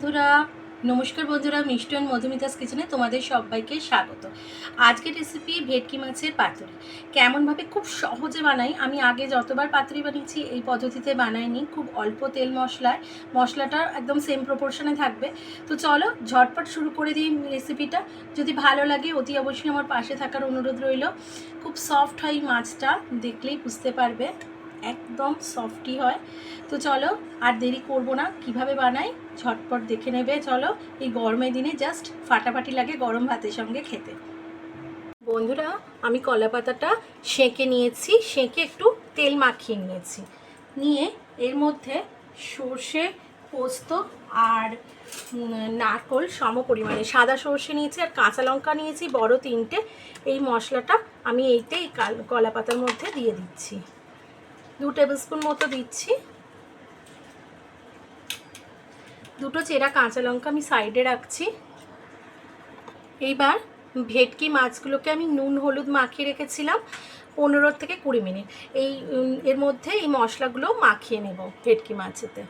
বন্ধুরা, নমস্কার বন্ধুরা, মিষ্টি অ্যান্ড মধুমিতাস কিচেনে তোমাদের সবাইকে স্বাগত। আজকের রেসিপি ভেটকি মাছের পাতুরি। কেমনভাবে খুব সহজে বানাই, আমি আগে যতবার পাতুরি বানিয়েছি এই পদ্ধতিতে বানাইনি। খুব অল্প তেল মশলায়, মশলাটা একদম সেম প্রপোর্শনে থাকবে। তো চলো ঝটপট শুরু করে দিই রেসিপিটা। যদি ভালো লাগে অতি অবশ্যই আমার পাশে থাকার অনুরোধ রইল। খুব সফট হয় মাছটা, দেখলেই বুঝতে পারবে একদম সফটই হয়। তো চলো আর দেরি করব না, কিভাবে বানাই ঝটপট দেখে নেবে। চলো, এই গরমের দিনে জাস্ট ফাটাফাটি লাগে গরম ভাতের সঙ্গে খেতে। বন্ধুরা, আমি কলা পাতাটা সেঁকে নিয়েছি, সেঁকে একটু তেল মাখিয়ে নিয়েছি। নিয়ে এর মধ্যে সর্ষে, পোস্ত আর নারকোল সম পরিমাণে, সাদা সর্ষে নিয়েছি আর কাঁচা লঙ্কা নিয়েছি বড় 3টে। এই মশলাটা আমি এই কলা পাতার মধ্যে দিয়ে দিচ্ছি। 2 টেবিল স্পুন মতো দিচ্ছি। 2টো চেরা কাঁচা লঙ্কা আমি সাইডে রাখছি। এইবার ভেটকি মাছগুলোকে আমি নুন হলুদ মাখিয়ে রেখেছিলাম 15 থেকে 20 মিনিট। এর মধ্যে এই মশলাগুলো মাখিয়ে নেব ভেটকি মাছেতে।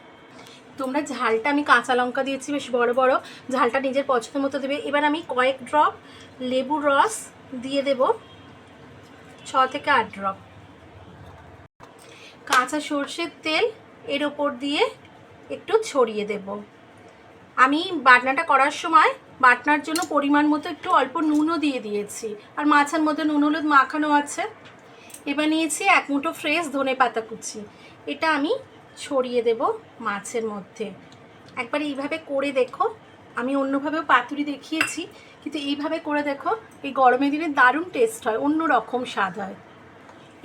তোমরা ঝালটা, আমি কাঁচা লঙ্কা দিয়েছি বেশ বড় বড়, ঝালটা নিজের পছন্দ মতো দেবে। এবার আমি কয়েক ড্রপ লেবুর রস দিয়ে দেব, 6 থেকে 8 ড্রপ। কাঁচা সর্ষের তেল এর ওপর দিয়ে একটু ছড়িয়ে দেব। আমি বাটনাটা করার সময় বাটনার জন্য পরিমাণ মতো একটু অল্প নুনও দিয়ে দিয়েছি, আর মাছের মধ্যে নুন হলুদ মাখানো আছে। এবার নিয়েছি 1 মুঠো ফ্রেশ ধনে পাতা কুচি, এটা আমি ছড়িয়ে দেব মাছের মধ্যে। একবার এইভাবে করে দেখো, আমি অন্যভাবেও পাতুরি দেখিয়েছি, কিন্তু এইভাবে করে দেখো, এই গরমের দিনে দারুণ টেস্ট হয়, অন্য রকম স্বাদ হয়।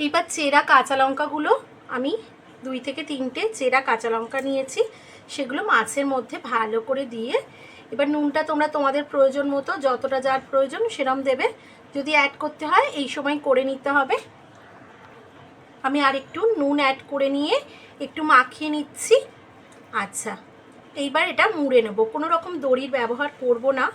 এইবার চেরা কাঁচা লঙ্কাগুলো আমি 2 থেকে 3টে চেরা কাঁচা লঙ্কা নিয়েছি, সেগুলো মাছের মধ্যে ভালো করে দিয়ে, এবার নুনটা তোমরা তোমাদের প্রয়োজন মতো, যতটা যার প্রয়োজন সেরকম দেবে। যদি অ্যাড করতে হয় এই সময় করে নিতে হবে। আমি আর একটু নুন অ্যাড করে নিয়ে একটু মাখিয়ে নিচ্ছি। আচ্ছা, এইবার এটা মুড়ে নেব, কোনো রকম দড়ির ব্যবহার করব না।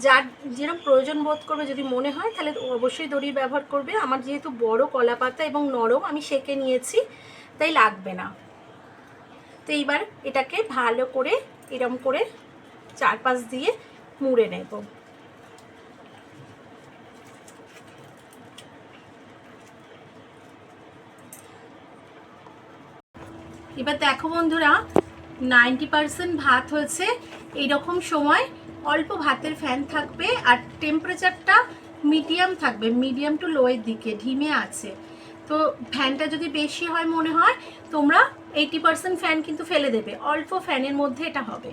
যার যেরকম প্রয়োজন বোধ করবে, যদি মনে হয় তাহলে অবশ্যই দড়ির ব্যবহার করবে। আমার যেহেতু বড় কলা পাতা এবং নরম, আমি সেঁকে নিয়েছি, তাই লাগবে না। তো এইবার এটাকে ভালো করে এরম করে চারপাশ দিয়ে মুড়ে নেব। এবার দেখো বন্ধুরা, 90% ভাত হয়েছে। এইরকম সময় অল্প ভাতের ফ্যান থাকবে আর টেম্পারেচারটা মিডিয়াম থাকবে, মিডিয়াম টু লোয়ের দিকে, ঢিমে আছে। তো ফ্যানটা যদি বেশি হয় মনে হয়, তোমরা 80% ফ্যান কিন্তু ফেলে দেবে, অল্প ফ্যানের মধ্যে এটা হবে।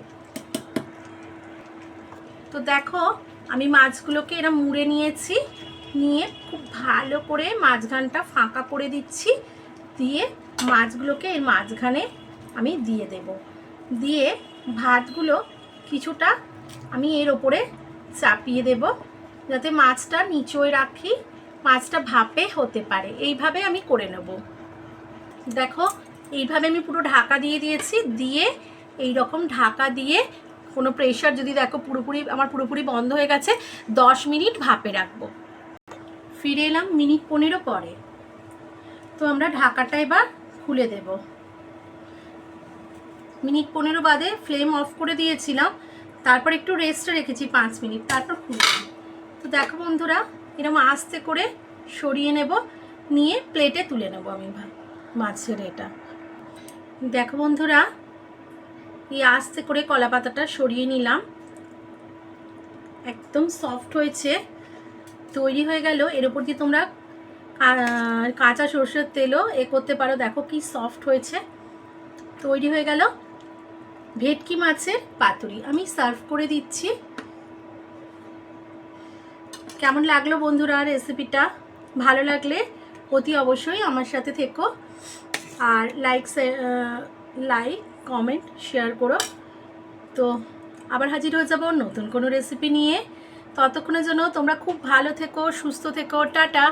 তো দেখো, আমি মাছগুলোকে এরা মুড়ে নিয়েছি, নিয়ে খুব ভালো করে মাঝখানটা ফাঁকা করে দিচ্ছি, দিয়ে মাছগুলোকে এর মাঝখানে আমি দিয়ে দেব। দিয়ে ভাতগুলো কিছুটা আমি এর ওপরে চাপিয়ে দেব, যাতে মাছটা নিচোয় রাখি, মাছটা ভাপে হতে পারে। এইভাবে আমি করে নেব। দেখো, এইভাবে আমি পুরো ঢাকা দিয়ে দিয়েছি। দিয়ে এই রকম ঢাকা দিয়ে, কোনো প্রেশার যদি দেখো পুরোপুরি বন্ধ হয়ে গেছে, 10 মিনিট ভাপে রাখবো। ফিরে এলাম মিনিট 15 পরে। তো আমরা ঢাকাটা এবার খুলে দেব। মিনিট 15 বাদে ফ্লেম অফ করে দিয়েছিলাম, তারপর একটু রেস্টে রেখেছি 5 মিনিট, তারপর খুলছি। তো দেখো বন্ধুরা, এরকম আস্তে করে সরিয়ে নেব, নিয়ে প্লেটে তুলে নেব আমি মাছের এটা। দেখো বন্ধুরা, এই আস্তে করে কলা পাতাটা সরিয়ে নিলাম, একদম সফট হয়েছে, তৈরি হয়ে গেল। এর উপর দিয়ে তোমরা কাঁচা সর্ষের তেলও করতে পারো। দেখো কি সফট হয়েছে, তৈরি হয়ে গেল ভেটকি মাছের পাতুরি। আমি সার্ভ করে দিচ্ছি। কেমন লাগলো বন্ধুরা রেসিপিটা? ভালো লাগলে অতি অবশ্যই আমার সাথে থেকো, আর লাইক কমেন্ট শেয়ার করো। তো আবার হাজির হয়ে যাব নতুন কোনো রেসিপি নিয়ে। ততক্ষণের জন্য তোমরা খুব ভালো থেকো, সুস্থ থেকো, টাটা।